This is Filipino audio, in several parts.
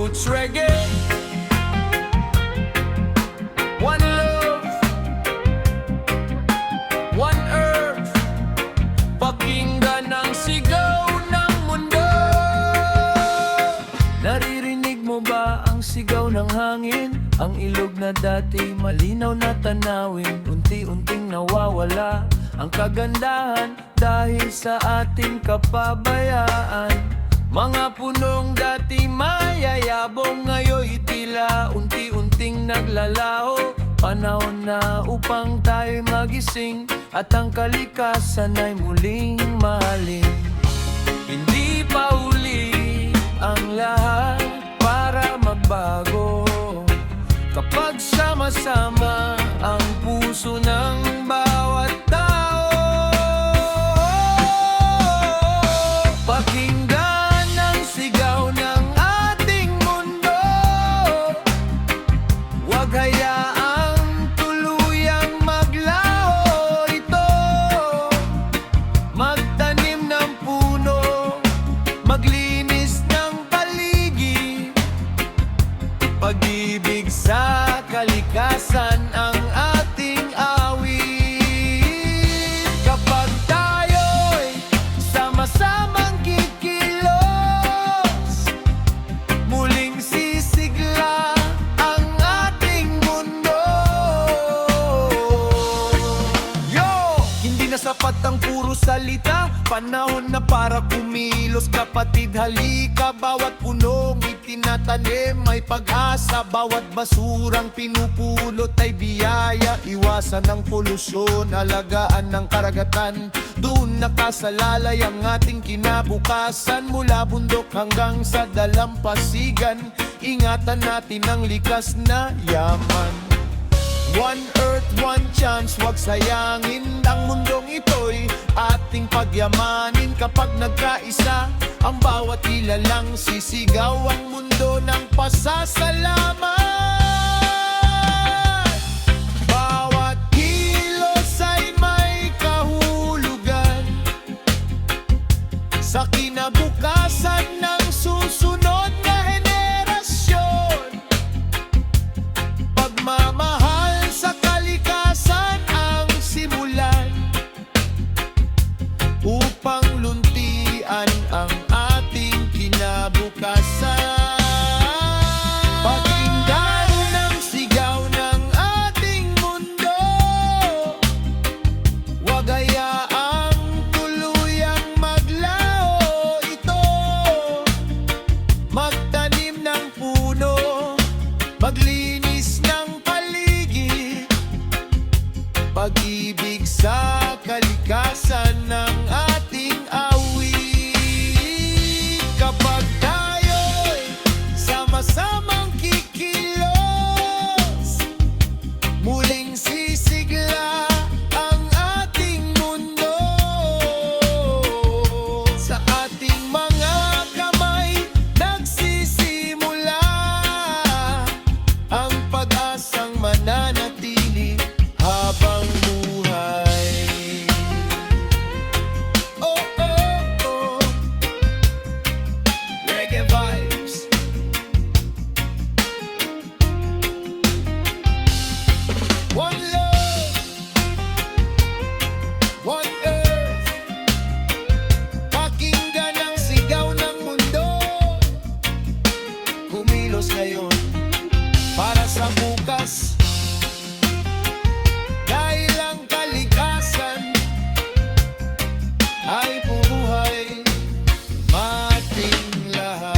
Roots reggae, one love, one earth. Pakinggan ang sigaw ng mundo. Naririnig mo ba ang sigaw ng hangin? Ang ilog na dati malinaw na tanawin, unti-unting nawawala ang kagandahan dahil sa ating kapabayaan. Mga punong dati mayayabong, ngayon tila unti-unting naglalaho. Panahon na upang tayo magising at ang kalikasan ay muling mahalin. Hindi pa uli ang lahat para magbago kapag sama-sama ang puso ng bawat tao. Pakinggan ang sigaw ng ating mundo, huwag hayaang tuluyang maglaho ito. Magtanim ng puno, maglinis ng paligid, pag-ibig sa kalikasan ang ating awit. Kapag tayo'y sama-samang kikilos, muling sisigla ang ating mundo. Yo! Hindi na sapat ang puro salita, panahon na para kumilos. Kapatid, halika, bawat punong itinatanim ay pag-asa, bawat basurang pinupulot ay biyaya. Iwasan ang polusyon, alagaan ng karagatan, doon nakasalalay ang ating kinabukasan. Mula bundok hanggang sa dalampasigan, ingatan natin ang likas na yaman. One earth, one chance, huwag sayangin ang mundong ito'y ating pagyamanin. Kapag nagkaisa ang bawat ilalang, sisigaw ang mundo ng pasasalamat. Bawat kilos ay may kahulugan sa kinabukasan ng susunod na henerasyon. Pagmamahal sa kalikasan ang simulan upang luntian ang ating kinabukasan. Pakinggan ang sigaw ng ating mundo, huwag hayaang tuluyang maglaho ito. Magtanim ng puno, maglinis ng paligid, pag-ibig sa kalikasan ng ating awit. Kapag tayo'y sama-samang kikilos, muling sisigla ang ating mundo. Sa ating mga kamay nagsisimula ang pag-asang mananatili habang buhay. Oh, oh, oh. Reggae vibes. One love, one earth. Pakinggan ang sigaw ng mundo, kumilos ngayon para sa bukas. Dahil ang kalikasan ay buhay mating lahat.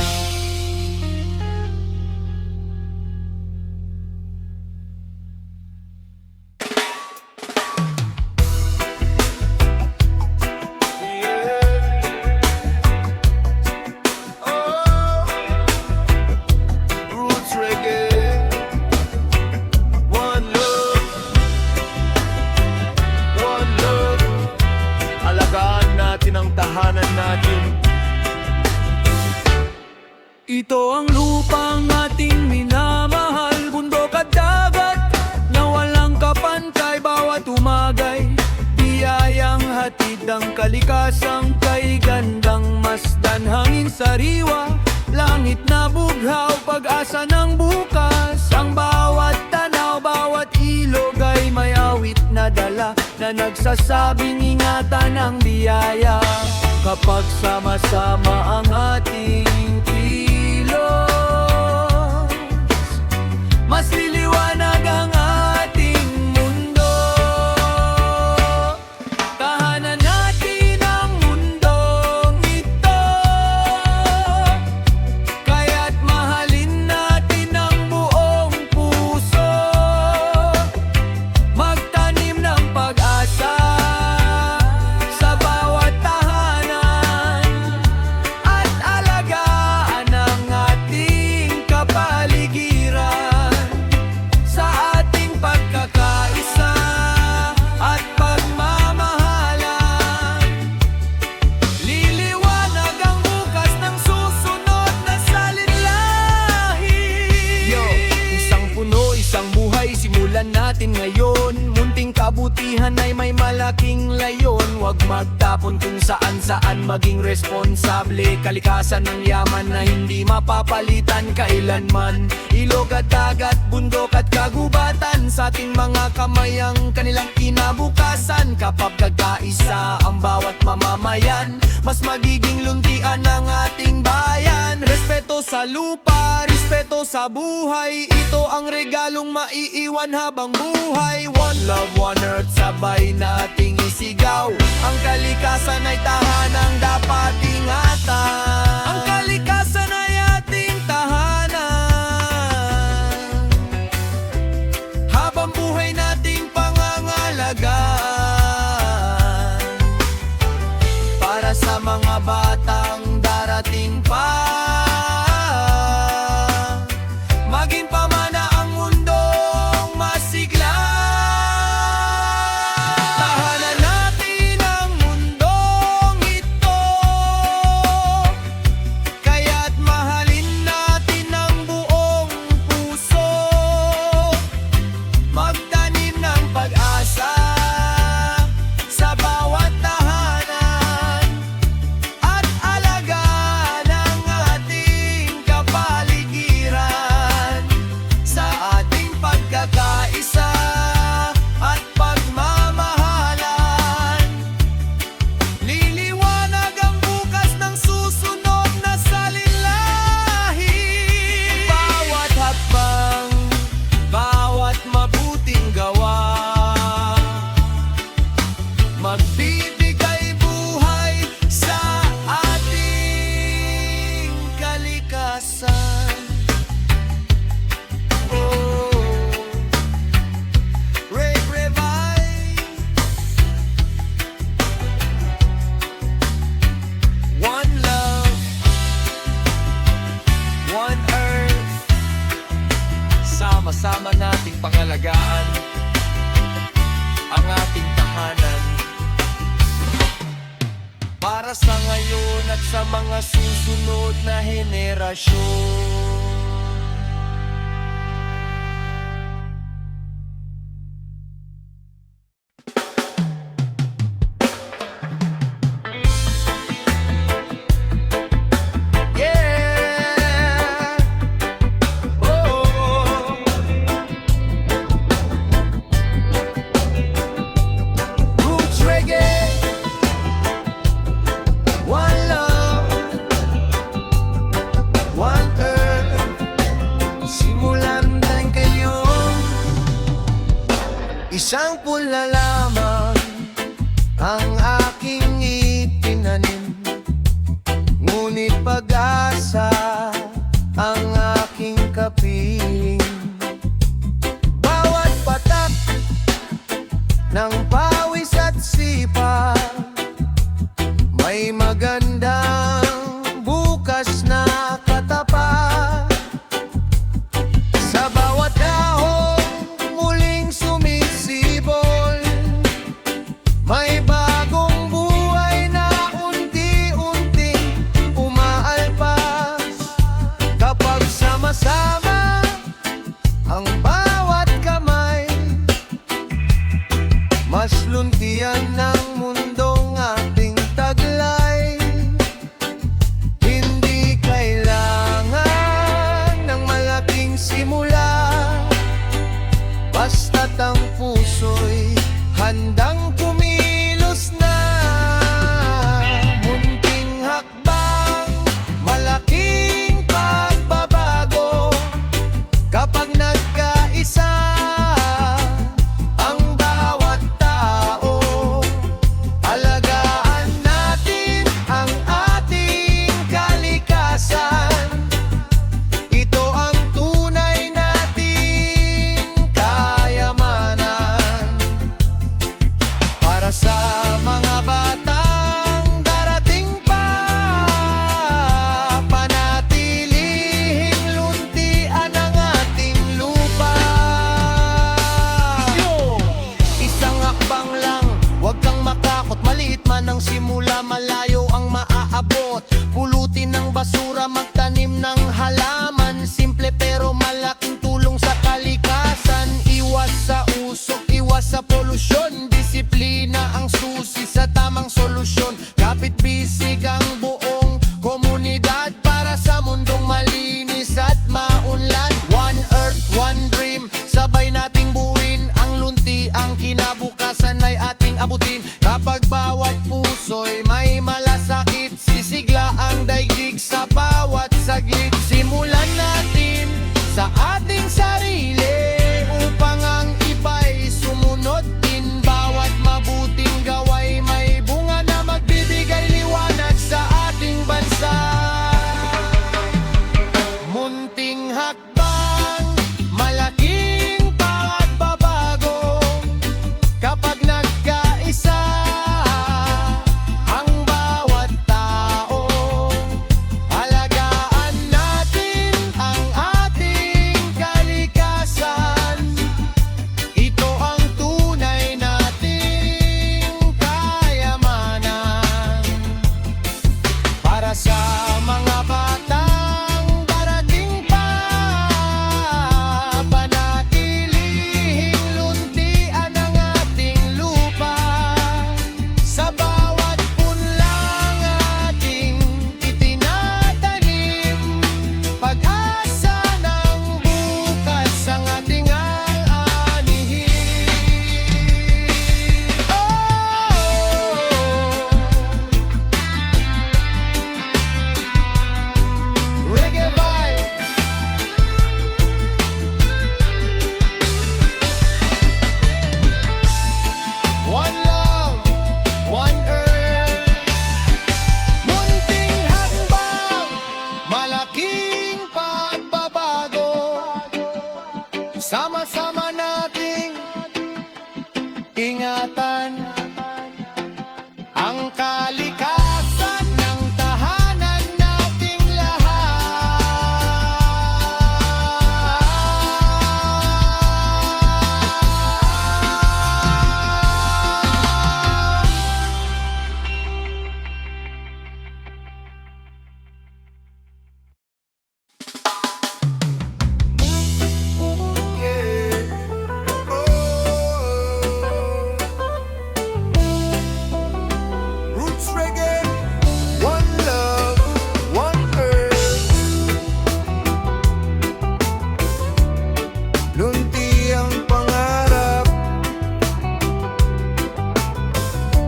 Roots reggae, one love, one love. Alagaan natin ang tahanan natin. Ito ang lupang ating minamahal, bundok at dagat na walang kapantay. Bawat umagay, biyayang hatid ang kalikasang kay gandang masdan. Hangin sariwa, langit na bughaw, pag pag-asa ng bukas. Ang bawat tanaw, bawat ilog ay may awit na dala, na nagsasabing ingatan ang biyaya. Kapag sama-sama ang ating kilos, mas liliwanag ang ating mundo. Tahanan natin ang mundong ito, kaya't mahalin natin ang buong puso. Magtanim ng pag-asa sa bawat tahanan, at alagaan ang ating kapaligiran. Sa ating pagkakaisa at pagmamahalan, liliwanag ang bukas ng susunod na salinlahi. Yo, isang puno, isang buhay, simulan natin ngayon. Munting kabutihan ay may malaking layon. Huwag magtapon kung saan-saan, maging responsable. Kalikasan ng yaman na hindi mapapalitan kailanman. Ilog at dagat, bundok at kagubatan, sa ating mga kamay ang kanilang kinabukasan. Kapag kagkaisa ang bawat mamamayan, mas magiging luntian ang ating bayan. Respeto sa lupa, respeto sa buhay, ito ang regalong maiiwan habang buhay. One love, one earth, sabay nating isigaw. Ang kalikasan ay tahanang dapat ingatan. Ang kalikasan ay ating tahanan, habang buhay nating pangangalagaan. Para sa mga batang darating pa, maging pamana ang mundong masigla. Tahanan natin ang mundong ito, kaya't mahalin natin ang buong puso. Magtanim ng pag-asa sa bawat tahanan, at alagaan ang ating kapaligiran. Sa ating pagkakaisa at pagmamahalan, liliwanag ang bukas ng susunod na salinlahi. Bawat hakbang, bawat mabuting gawa, magbibigay buhay sa ating kalikasan. Oh, revive. One love, one earth, sama-sama nating pangalagaan ang ating tahanan. Para sa ngayon at sa mga susunod na henerasyon. Yeah. Oh. Roots reggae. One love, one earth. Simulan din kayo. Isang pula lamang ang aking itinanim, ngunit pag-asa ang aking kapiling. Bawat patak ng pawis at sipa, may magandang bukas na katapat. Sa bawat dahon muling sumisibol, may bagong buhay na unti-unting umaalpas. Kapag sama-sama sa ating sarili upang ang iba'y sumunod din. Bawat mabuting gaway may bunga na magbibigay liwanag sa ating bansa. Munting hakbang, malaking pagbabago kapag nagkaisa ang bawat tao. Alagaan natin ang ating kalikasan. Ito ang tunay nating kayamanan para sa mga batang darating pa. Panatilihing luntian ang ating lupa. Sa bawat punlang ating itinatanim, pag-asa ng bukas ang ating aanihin. Reggae vibe. One love, one earth. Munting hakbang, malaking pagbabago. Sama-sama nating ingatan ang kalikasan ng tahanan nating lahat. Roots reggae, one love, one earth. Lunti ang pangarap,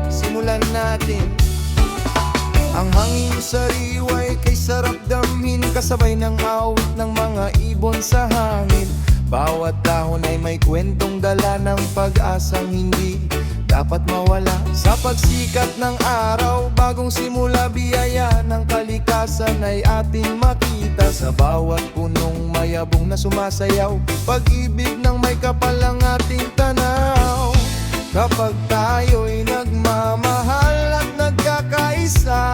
simulan natin. Ang hangin sariway kay sarap damhin, kasabay ng awit ng mga ibon sa hangin. Bawat dahon ay may kwentong dala ng pag-asang hindi dapat mawala. Sa pagsikat ng araw, bagong simula, biyaya ng kalikasan ay ating makita. Sa bawat punong mayabong na sumasayaw, pag-ibig ng may kapal ang ating tanaw. Kapag tayo'y nagmamahal at nagkakaisa,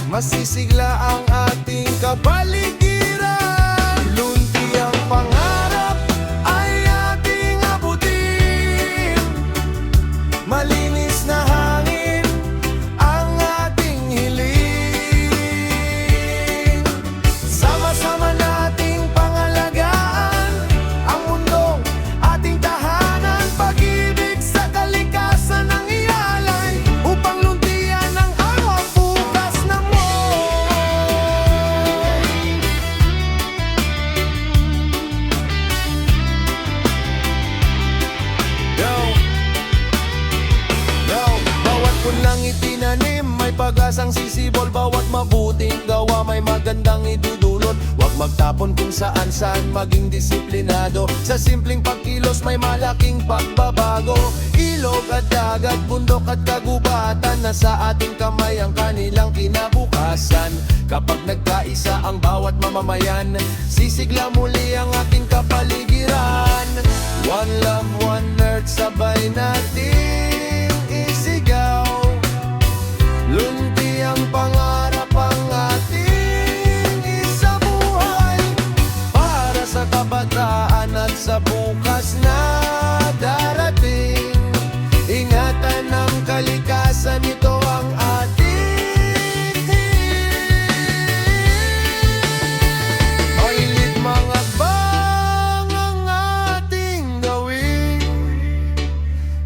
masisigla ang ating kapaligiran. Lunti ang pangarap ay ating abutin. Malinis na hangin ang ating hiling. Sama-sama nating pangalagaan ang mundong ating tahanan. Pag-ibig sa kalikasan ang ialay upang luntian ang awang bukas na bawat punlang itinanim may pag-asang sisibol. Bawat mabuting gawa may magandang idudulot. Huwag magtapon kung saan-saan, maging disiplinado. Sa simpleng pagkilos may malaking pagbabago. Ilog at dagat, bundok at kagubatan, nasa ating kamay ang kanilang kinabukasan. Kapag nagkaisa ang bawat mamamayan, sisigla muli ang ating kapaligiran. One love, one earth, sabay nating isigaw. Lunti ang pangarap ang ating isabuhay, para sa kabataan at sa bukas na darating. Ingatan ng kalikasan, ito ang ating hiling. Mahilit mga bang ang ating gawin,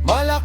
malaki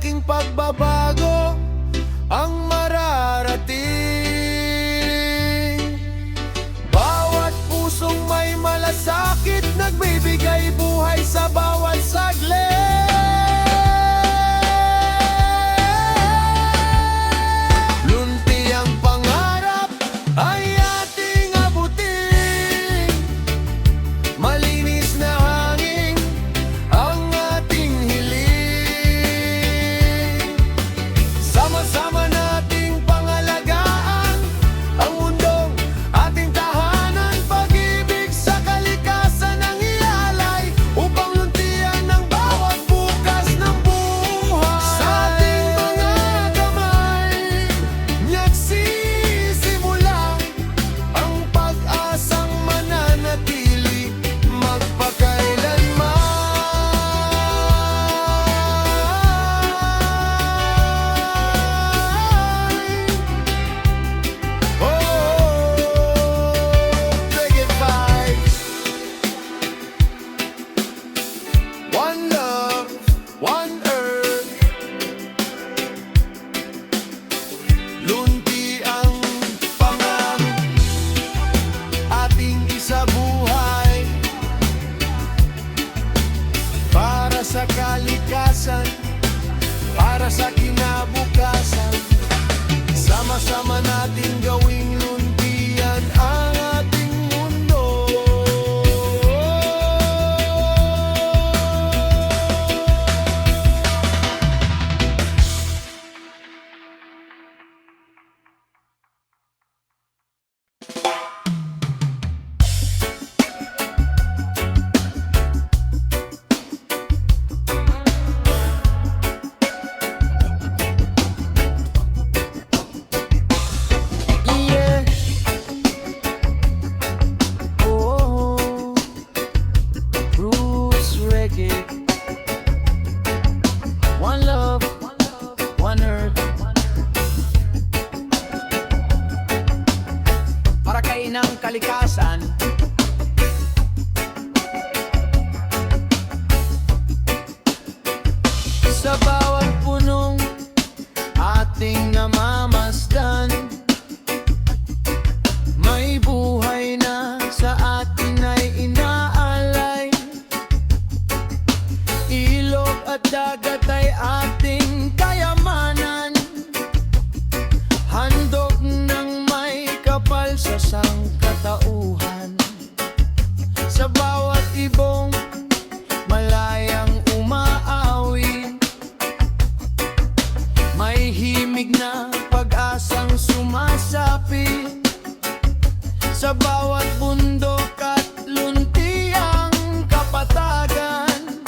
bundok at luntiang kapatagan,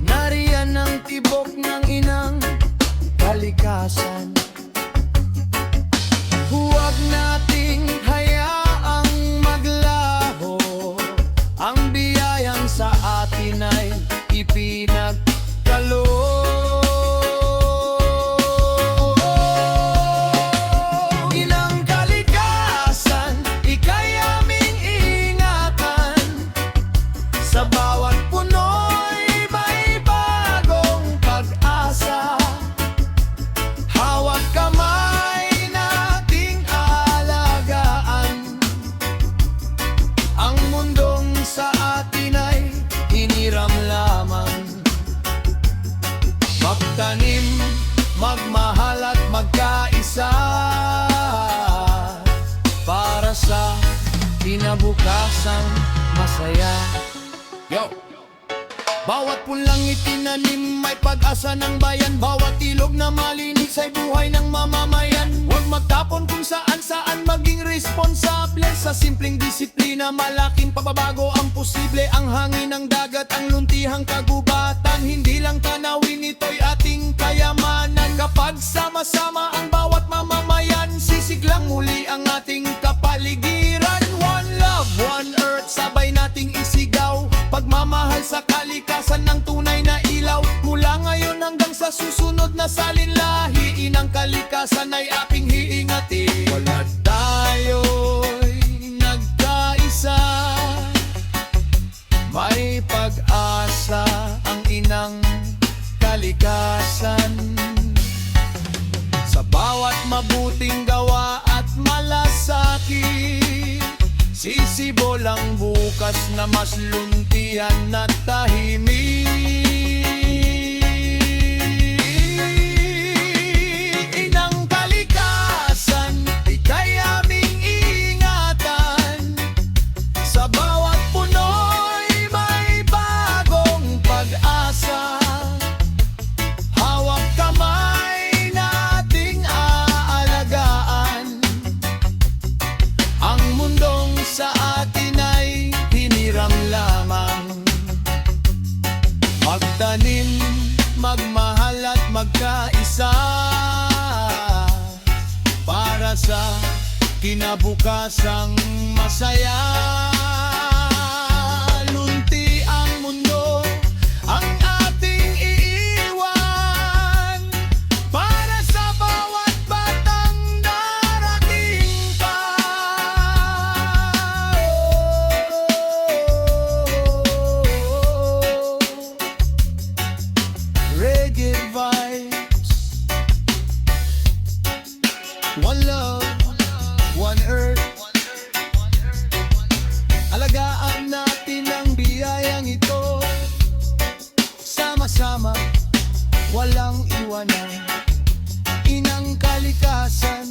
nariyan ang tibok ng inang kalikasan. Huwag nating hayaang maglaho, ang biyayang sa atin ay ipinagkaloob. Inang kalikasan, ika'y aming ingatan, sa bawat puno'y may bagong pag-asa. Hawak kamay nating alagaan, ang mundong sa atin ay hiniram lamang. Magtanim, magmahal at magkaisa, para sa kinabukasang masaya. Yo! Bawat punlang itinanim may pag-asa ng bayan, bawat ilog na malinis ay buhay ng mamamayan. Huwag magtapon kung saan-saan, maging responsable sa simpleng disiplina. Malaking pagbabago ang posible, ang hangin ng dagat, ang luntihang kagubatan. Hindi lang tanawin, ito'y ating kayamanan. Kapag sama-sama ang bawat mamamayan, sisiglang muli ang ating kapaligiran. One love, one earth, sabay nating isigaw, pagmamahal sa kalikasan ng tunay na ilaw. Mula ngayon hanggang sa susunod na salinlahi, inang kalikasan ay aking hiingati. Wala tayo'y nagkaisa, may pag-asa ang inang kalikasan. Sa bawat mabuting gawa at malasakit, sisibol ang bukas na mas luntian at tahimik. Inang kalikasan, ika'y aming ingatan, sa bawat puno'y may bagong pag-asa. Hawak kamay nating aalagaan, ang mundong sa atin ay hiniram lamang. Magtanim, magmahal at magkaisa, para sa kinabukasang masaya. Lunti ang mundo, ang ating iiwan, para sa bawat batang darating pa. Reggae vibes, one love, one earth. Alagaan natin ang biyayang ito, sama-sama, walang iwanan. Inang kalikasan,